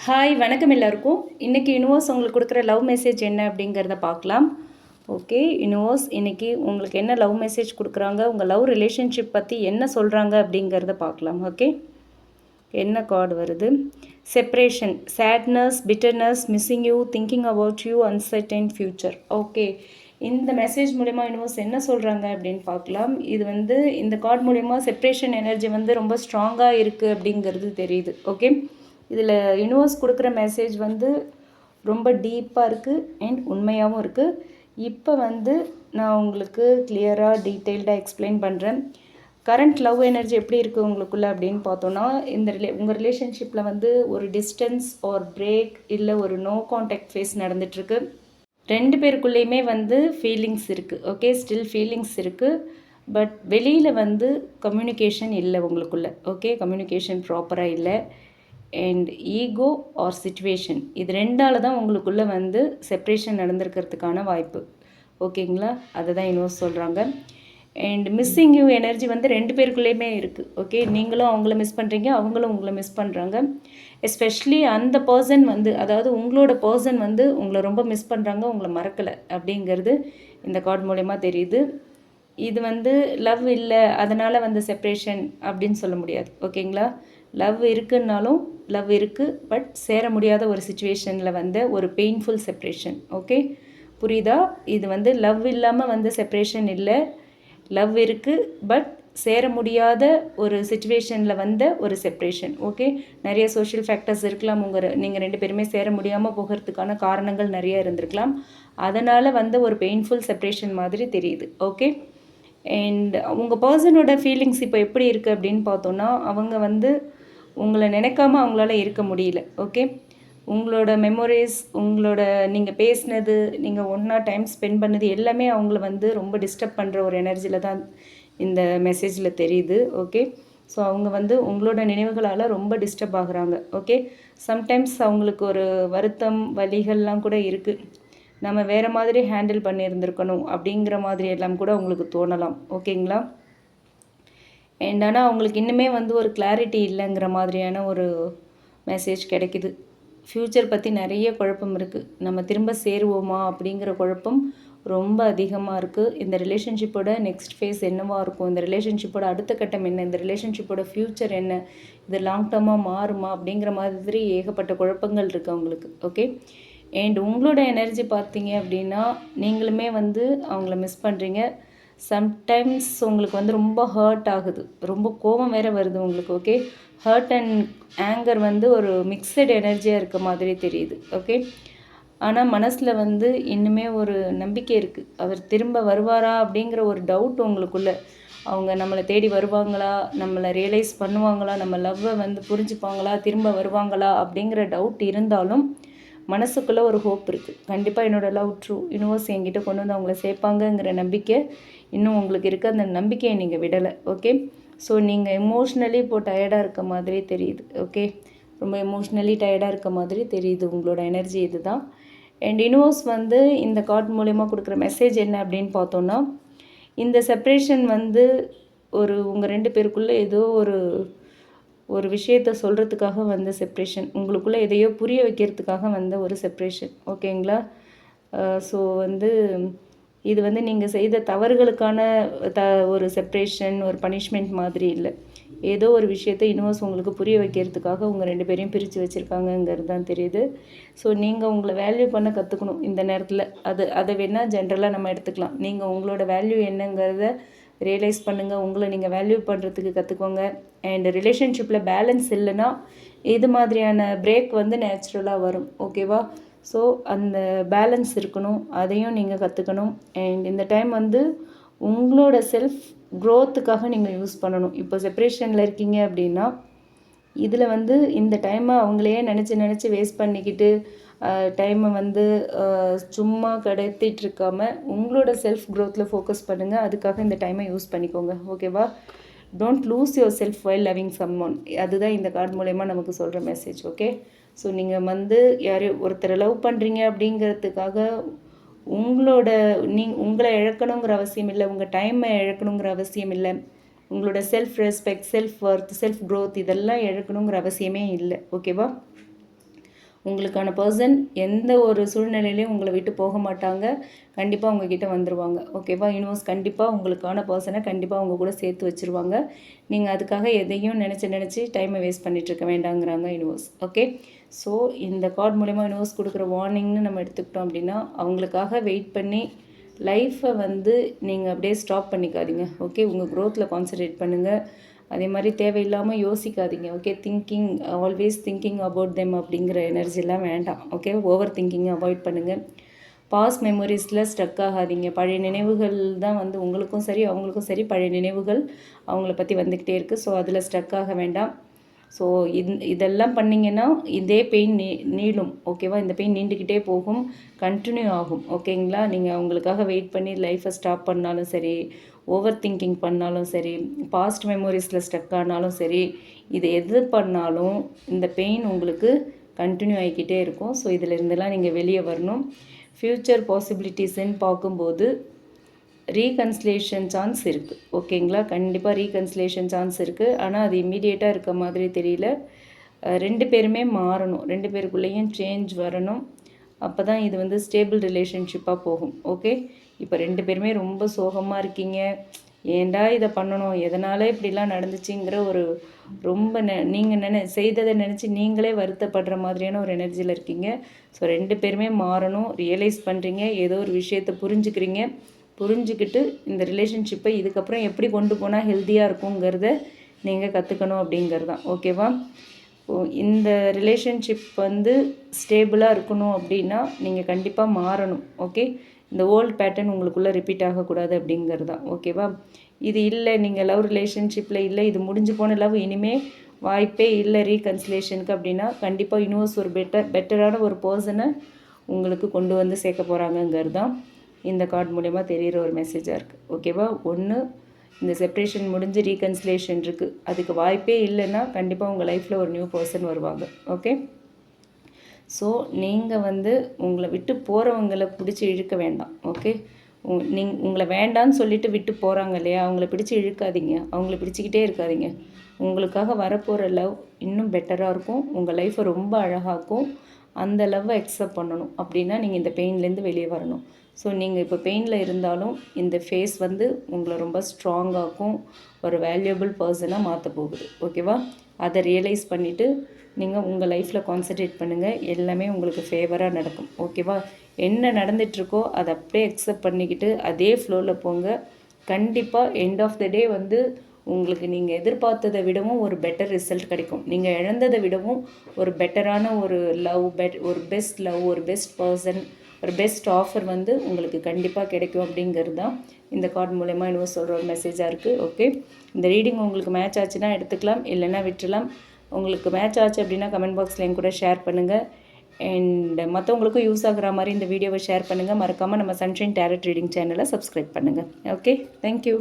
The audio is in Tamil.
ஹாய் வணக்கம் எல்லாருக்கும். இன்றைக்கி யூனிவர்ஸ் உங்களுக்கு கொடுக்குற லவ் மெசேஜ் என்ன அப்படிங்கிறத பார்க்கலாம். ஓகே, யூனிவர்ஸ் இன்றைக்கி உங்களுக்கு என்ன லவ் மெசேஜ் கொடுக்குறாங்க, உங்கள் லவ் ரிலேஷன்ஷிப் பற்றி என்ன சொல்கிறாங்க அப்படிங்கிறத பார்க்கலாம். ஓகே, என்ன கார்டு வருது? Separation, sadness, bitterness, missing you, thinking about you, uncertain future. Okay, இந்த மெசேஜ் மூலிமா யூனிவர்ஸ் என்ன சொல்கிறாங்க அப்படின்னு பார்க்கலாம். இது இந்த கார்டு மூலிமா செப்ரேஷன் எனர்ஜி ரொம்ப ஸ்ட்ராங்காக இருக்குது அப்படிங்கிறது தெரியுது. ஓகே, இதில் யூனிவர்ஸ் கொடுக்குற மெசேஜ் ரொம்ப டீப்பாக இருக்குது அண்ட் உண்மையாகவும் இருக்குது. இப்போ நான் உங்களுக்கு கிளியராக டீட்டெயில்டாக எக்ஸ்பிளைன் பண்ணுறேன். கரண்ட் லவ் எனர்ஜி எப்படி இருக்குது உங்களுக்குள்ளே அப்படின்னு பார்த்தோன்னா, உங்கள் ரிலேஷன்ஷிப்பில் ஒரு டிஸ்டன்ஸ் ஆர் பிரேக் இல்லை ஒரு நோ கான்டாக்ட் ஃபேஸ் நடந்துகிட்ருக்கு. ரெண்டு பேருக்குள்ளேயுமே ஃபீலிங்ஸ் இருக்குது. ஓகே, ஸ்டில் ஃபீலிங்ஸ் இருக்குது. பட் வெளியில் கம்யூனிகேஷன் இல்லை உங்களுக்குள்ளே. ஓகே, கம்யூனிகேஷன் ப்ராப்பராக இல்லை. அண்ட் ஈகோ ஆர் சிச்சுவேஷன், இது ரெண்டால் தான் உங்களுக்குள்ளே செப்ரேஷன் நடந்திருக்கிறதுக்கான வாய்ப்பு. ஓகேங்களா, அதை தான் யூனிவர்ஸ் சொல்கிறாங்க. அண்ட் மிஸ்ஸிங் யூ எனர்ஜி ரெண்டு பேருக்குள்ளேயுமே இருக்குது. ஓகே, நீங்களும் அவங்கள மிஸ் பண்ணுறீங்க, அவங்களும் உங்களை மிஸ் பண்ணுறாங்க. எஸ்பெஷலி அந்த பர்சன் அதாவது உங்களோட பர்சன் உங்களை ரொம்ப மிஸ் பண்ணுறாங்க, உங்களை மறக்கலை அப்படிங்கிறது இந்த கார்டு மூலயமா தெரியுது. இது லவ் இல்லை அதனால் செப்ரேஷன் அப்படின்னு சொல்ல முடியாது. ஓகேங்களா, லவ் இருக்குன்னாலும் லவ் இருக்குது, பட் சேர முடியாத ஒரு சுச்சுவேஷனில் ஒரு பெயின்ஃபுல் செப்ரேஷன். ஓகே, புரியுதா? இது லவ் இல்லாமல் செப்ரேஷன் இல்லை, லவ் இருக்குது பட் சேர முடியாத ஒரு சுச்சுவேஷனில் ஒரு செப்ரேஷன். ஓகே, நிறைய சோஷியல் ஃபேக்டர்ஸ் இருக்கலாம். நீங்கள் ரெண்டு பேருமே சேர முடியாமல் போகிறதுக்கான காரணங்கள் நிறைய இருந்திருக்கலாம். அதனால் ஒரு பெயின்ஃபுல் செப்ரேஷன் மாதிரி தெரியுது. ஓகே, அண்ட் உங்கள் பர்சனோட ஃபீலிங்ஸ் இப்போ எப்படி இருக்குது அப்படின்னு பார்த்தோன்னா, அவங்க உங்களை நினைக்காம அவங்களால இருக்க முடியல. ஓகே, உங்களோட மெமரிஸ், உங்களோட நீங்கள் பேசினது, நீங்கள் ஒன்றா டைம் ஸ்பெண்ட் பண்ணது எல்லாமே அவங்கள ரொம்ப டிஸ்டர்ப் பண்ணுற ஒரு எனர்ஜியில் தான் இந்த மெசேஜில் தெரியுது. ஓகே, ஸோ அவங்க உங்களோட நினைவுகளால் ரொம்ப டிஸ்டர்ப் ஆகுறாங்க. ஓகே, சம்டைம்ஸ் அவங்களுக்கு ஒரு வருத்தம், வலிகள்லாம் கூட இருக்குது. நம்ம வேறு மாதிரி ஹேண்டில் பண்ணியிருந்துருக்கணும் அப்படிங்கிற மாதிரி எல்லாம் கூட உங்களுக்கு தோணலாம். ஓகேங்களா, அண்ட் ஆனால் அவங்களுக்கு இன்னுமே ஒரு கிளாரிட்டி இல்லைங்கிற மாதிரியான ஒரு மெசேஜ் கிடைக்குது. ஃப்யூச்சர் பற்றி நிறைய குழப்பம் இருக்குது. நம்ம திரும்ப சேருவோமா அப்படிங்கிற குழப்பம் ரொம்ப அதிகமாக இருக்குது. இந்த ரிலேஷன்ஷிப்போட நெக்ஸ்ட் ஃபேஸ் என்னவாக இருக்கும், இந்த ரிலேஷன்ஷிப்போட அடுத்த கட்டம் என்ன, இந்த ரிலேஷன்ஷிப்போட ஃப்யூச்சர் என்ன, இது லாங் டர்மாக மாறுமா அப்படிங்கிற மாதிரி ஏகப்பட்ட குழப்பங்கள் இருக்குது அவங்களுக்கு. ஓகே, அண்ட் உங்களோட எனர்ஜி பார்த்தீங்க அப்படின்னா, நீங்களுமே அவங்கள மிஸ் பண்ணுறீங்க. சம்டைம்ஸ் உங்களுக்கு ரொம்ப ஹர்ட் ஆகுது, ரொம்ப கோபம் வேறு வருது உங்களுக்கு. ஓகே, ஹர்ட் அண்ட் ஆங்கர் ஒரு மிக்சட் எனர்ஜியாக இருக்க மாதிரி தெரியுது. ஓகே, ஆனால் மனசில் இன்னுமே ஒரு நம்பிக்கை இருக்குது. அவர் திரும்ப வருவாரா அப்படிங்கிற ஒரு டவுட் உங்களுக்குள்ள. அவங்க நம்மளை தேடி வருவாங்களா, நம்மளை ரியலைஸ் பண்ணுவாங்களா, நம்ம லவ்வை புரிஞ்சுப்பாங்களா, திரும்ப வருவாங்களா அப்படிங்கிற டவுட் இருந்தாலும் மனசுக்குள்ளே ஒரு ஹோப் இருக்குது. கண்டிப்பாக என்னோடய லவ் ட்ரூ, யூனிவர்ஸ் என்கிட்ட கொண்டு அவங்கள சேர்ப்பாங்கங்கிற நம்பிக்கை இன்னும் உங்களுக்கு இருக்குது. அந்த நம்பிக்கையை நீங்கள் விடலை. ஓகே, ஸோ நீங்கள் எமோஷ்னலி இப்போது டயர்டாக இருக்க மாதிரி தெரியுது. ஓகே, ரொம்ப எமோஷ்னலி டயர்டாக இருக்க மாதிரி தெரியுது. உங்களோட எனர்ஜி இது தான். அண்ட் யூனிவர்ஸ் இந்த கார்டு மூலயமா கொடுக்குற மெசேஜ் என்ன அப்படின்னு பார்த்தோன்னா, இந்த செப்ரேஷன் உங்கள் ரெண்டு பேருக்குள்ளே ஏதோ ஒரு விஷயத்த சொல்கிறதுக்காக செப்ரேஷன், உங்களுக்குள்ளே எதையோ புரிய வைக்கிறதுக்காக ஒரு செப்ரேஷன். ஓகேங்களா, ஸோ இது நீங்கள் செய்த தவறுகளுக்கான ஒரு செப்ரேஷன், ஒரு பனிஷ்மெண்ட் மாதிரி இல்லை. ஏதோ ஒரு விஷயத்தை யூனிவர்ஸ் உங்களுக்கு புரிய வைக்கிறதுக்காக உங்கள் ரெண்டு பேரையும் பிரித்து வச்சுருக்காங்கங்கிறது தான் தெரியுது. ஸோ நீங்கள் உங்களை வேல்யூ பண்ண கற்றுக்கணும் இந்த நேரத்தில். அதை வேணால் ஜென்ரலாக நம்ம எடுத்துக்கலாம். நீங்கள் உங்களோட வேல்யூ என்னங்கிறத ரியலைஸ் பண்ணுங்கள், உங்களை நீங்கள் வேல்யூ பண்ணுறதுக்கு கற்றுக்கோங்க. அண்ட் ரிலேஷன்ஷிப்பில் பேலன்ஸ் இல்லைன்னா இது மாதிரியான பிரேக் நேச்சுரலாக வரும். ஓகேவா, ஸோ அந்த பேலன்ஸ் இருக்கணும், அதையும் நீங்கள் கற்றுக்கணும். அண்ட் இந்த டைம் உங்களோட செல்ஃப் க்ரோத்துக்காக நீங்கள் யூஸ் பண்ணணும். இப்போ செப்ரேஷனில் இருக்கீங்க அப்படின்னா இதில் இந்த டைமை அவங்களையே நினச்சி வேஸ்ட் பண்ணிக்கிட்டு டைமை சும்மா கடத்திட்டுருக்காமல் உங்களோட செல்ஃப் க்ரோத்தில் ஃபோக்கஸ் பண்ணுங்கள். அதுக்காக இந்த டைமை யூஸ் பண்ணிக்கோங்க. ஓகேவா, don't lose your self while loving சம்மோன். அதுதான் இந்த கார்டு மூலயமா நமக்கு சொல்கிற மெசேஜ். ஓகே, ஸோ நீங்கள் யாரையும் ஒருத்தரை லவ் பண்ணுறீங்க அப்படிங்கிறதுக்காக உங்களை இழக்கணுங்கிற அவசியம் இல்லை, உங்கள் டைமை இழக்கணுங்கிற அவசியம் இல்லை, உங்களோட self respect, self worth, self growth இதெல்லாம் இழக்கணுங்கிற அவசியமே இல்லை. ஓகேவா, உங்களுக்கான பர்சன் எந்த ஒரு சூழ்நிலையிலையும் உங்களை விட்டு போக மாட்டாங்க. கண்டிப்பாக உங்ககிட்ட வந்துடுவாங்க. ஓகேவா? யூனிவர்ஸ் கண்டிப்பாக உங்களுக்கான பர்சனை கண்டிப்பாக உங்கள் கூட சேர்த்து வச்சுருவாங்க. நீங்கள் அதுக்காக எதையும் நினச்சி டைமை வேஸ்ட் பண்ணிகிட்ருக்க வேண்டாங்கிறாங்க யூனிவர்ஸ். ஓகே, ஸோ இந்த கார்டு மூலமா யூனிவர்ஸ் கொடுக்குற வார்னிங்னு நம்ம எடுத்துக்கிட்டோம் அப்படின்னா, அவங்களுக்காக வெயிட் பண்ணி லைஃப்பை வந்து நீங்கள் அப்படியே ஸ்டாப் பண்ணிக்காதீங்க. ஓகே, உங்கள் க்ரோத்தில் கான்சன்ட்ரேட் பண்ணுங்கள். அதே மாதிரி தேவையில்லாமல் யோசிக்காதீங்க. Okay, always thinking about them அப்படிங்கிற எனர்ஜிலாம் வேண்டாம். ஓகே, ஓவர் திங்கிங்கை அவாய்ட் பண்ணுங்கள். பாஸ்ட் மெமரிஸில் ஸ்ட்ரக் ஆகாதீங்க. பழைய நினைவுகள் தான் வந்து உங்களுக்கும் சரி அவங்களுக்கும் சரி பழைய நினைவுகள் அவங்கள பற்றி வந்துக்கிட்டே இருக்குது. ஸோ அதில் ஸ்ட்ரக் ஆக வேண்டாம். ஸோ இதெல்லாம் பண்ணிங்கன்னா இதே பெயின் நீளும். ஓகேவா? இந்த பெயின் நீண்டுக்கிட்டே போகும், கண்டினியூ ஆகும். ஓகேங்களா? நீங்கள் அவங்களுக்காக வெயிட் பண்ணி லைஃப்பை ஸ்டாப் பண்ணாலும் சரி, ஓவர் திங்கிங் பண்ணாலும் சரி, பாஸ்ட் மெமோரிஸில் ஸ்டக் ஆனாலும் சரி, இது எது பண்ணாலும் இந்த பெயின் உங்களுக்கு கண்டினியூ ஆகிக்கிட்டே இருக்கும். ஸோ இதில் இருந்தெல்லாம் நீங்கள் வெளியே வரணும். ஃப்யூச்சர் பாசிபிலிட்டிஸ்ன்னு பார்க்கும்போது ரீகன்சிலேஷன் சான்ஸ் இருக்குது. ஓகேங்களா? கண்டிப்பாக ரீகன்சிலேஷன் சான்ஸ் இருக்குது. ஆனால் அது இம்மீடியட்டாக இருக்க மாதிரி தெரியல. 2 பேருமே மாறணும். 2 பேருக்குள்ளேயும் சேஞ்ச் வரணும். அப்போ தான் இது வந்து ஸ்டேபிள் ரிலேஷன்ஷிப்பாக போகும். ஓகே, இப்போ 2 பேருமே ரொம்ப சோகமாக இருக்கீங்க. ஏன்டா இதை பண்ணணும், எதனால் இப்படிலாம் நடந்துச்சுங்கிற ஒரு ரொம்ப நீங்கள் செய்ததை நினச்சி நீங்களே வருத்தப்படுற மாதிரியான ஒரு எனர்ஜியில் இருக்கீங்க. ஸோ 2 பேருமே மாறணும். ரியலைஸ் பண்ணுறீங்க, ஏதோ ஒரு விஷயத்தை புரிஞ்சுக்கிறீங்க. புரிஞ்சுக்கிட்டு இந்த ரிலேஷன்ஷிப்பை இதுக்கப்புறம் எப்படி கொண்டு போனால் ஹெல்த்தியாக இருக்குங்கிறத நீங்கள் கற்றுக்கணும் அப்படிங்கிறது தான். ஓகேவா? இந்த ரிலேஷன்ஷிப் வந்து ஸ்டேபிளாக இருக்கணும் அப்படின்னா நீங்கள் கண்டிப்பாக மாறணும். ஓகே, இந்த ஓல்டு பேட்டர்ன் உங்களுக்குள்ளே ரிப்பீட் ஆகக்கூடாது அப்படிங்கிறது தான். ஓகேவா? இது இல்லை, நீங்கள் லவ் ரிலேஷன்ஷிப்பில் இல்லை, இது முடிஞ்சு போன லவ், இனிமேல் வாய்ப்பே இல்லை ரீகன்சிலேஷனுக்கு அப்படின்னா கண்டிப்பாக யூனிவர்ஸ் ஒரு பெட்டரான ஒரு பர்சனை உங்களுக்கு கொண்டு வந்து சேர்க்க போகிறாங்கங்கிறது தான் இந்த கார்டு மூலமா தெரிகிற ஒரு மெசேஜாக இருக்குது. ஓகேவா? ஒன்று, இந்த செப்ரேஷன் முடிஞ்சு ரீகன்சிலேஷன் இருக்குது, அதுக்கு வாய்ப்பே இல்லைன்னா கண்டிப்பாக உங்கள் லைஃப்பில் ஒரு நியூ பர்சன் வருவாங்க. ஓகே, ஸோ நீங்கள் வந்து உங்களை விட்டு போகிறவங்களை பிடிச்சி இழுக்க வேண்டாம். ஓகே, உங்களை வேண்டான்னு சொல்லிட்டு விட்டு போகிறாங்க இல்லையா, அவங்கள பிடிச்சி இழுக்காதீங்க, அவங்கள பிடிச்சிக்கிட்டே இருக்காதீங்க. உங்களுக்காக வரப்போகிற லவ் இன்னும் பெட்டராக இருக்கும், உங்கள் லைஃப்பை ரொம்ப அழகாக்கும். அந்த லவ்வை அக்செப்ட் பண்ணணும். அப்படின்னா நீங்கள் இந்த பெயின்லேருந்து வெளியே வரணும். ஸோ நீங்கள் இப்போ பெயினில் இருந்தாலும் இந்த ஃபேஸ் வந்து உங்களை ரொம்ப ஸ்ட்ராங்காகும், ஒரு வேல்யூபிள் பர்சனாக மாற்ற போகுது. ஓகேவா? அதை ரியலைஸ் பண்ணிவிட்டு நீங்கள் உங்கள் லைஃப்பில் கான்சன்ட்ரேட் பண்ணுங்கள். எல்லாமே உங்களுக்கு ஃபேவராக நடக்கும். ஓகேவா? என்ன நடந்துகிட்ருக்கோ அதை அப்படியே அக்செப்ட் பண்ணிக்கிட்டு அதே ஃப்ளோவில் போங்க. கண்டிப்பாக எண்ட் ஆஃப் த டே வந்து உங்களுக்கு நீங்கள் எதிர்பார்த்ததை விடவும் ஒரு பெட்டர் ரிசல்ட் கிடைக்கும். நீங்கள் இழந்ததை விடவும் ஒரு பெட்டரான ஒரு லவ், ஒரு பெஸ்ட் லவ், ஒரு பெஸ்ட் பர்சன், ஒரு பெஸ்ட் ஆஃபர் வந்து உங்களுக்கு கண்டிப்பாக கிடைக்கும் அப்படிங்கிறது தான் இந்த கார்டு மூலமா இன்னும் சொல்கிற ஒரு மெசேஜாக இருக்குது. ஓகே, இந்த ரீடிங் உங்களுக்கு மேட்ச் ஆச்சுன்னா எடுத்துக்கலாம், இல்லைன்னா விட்டுலாம். உங்களுக்கு மேட்ச் ஆச்சு அப்படின்னா கமெண்ட் பாக்ஸில் என் கூட ஷேர் பண்ணுங்கள். அண்ட் மற்றவங்களுக்கும் யூஸ் ஆகிற மாதிரி இந்த வீடியோவை ஷேர் பண்ணுங்கள். மறக்காமல் நம்ம சன்ஷைன் டேரட் ரீடிங் சேனலை சப்ஸ்கிரைப் பண்ணுங்கள். Okay, thank you.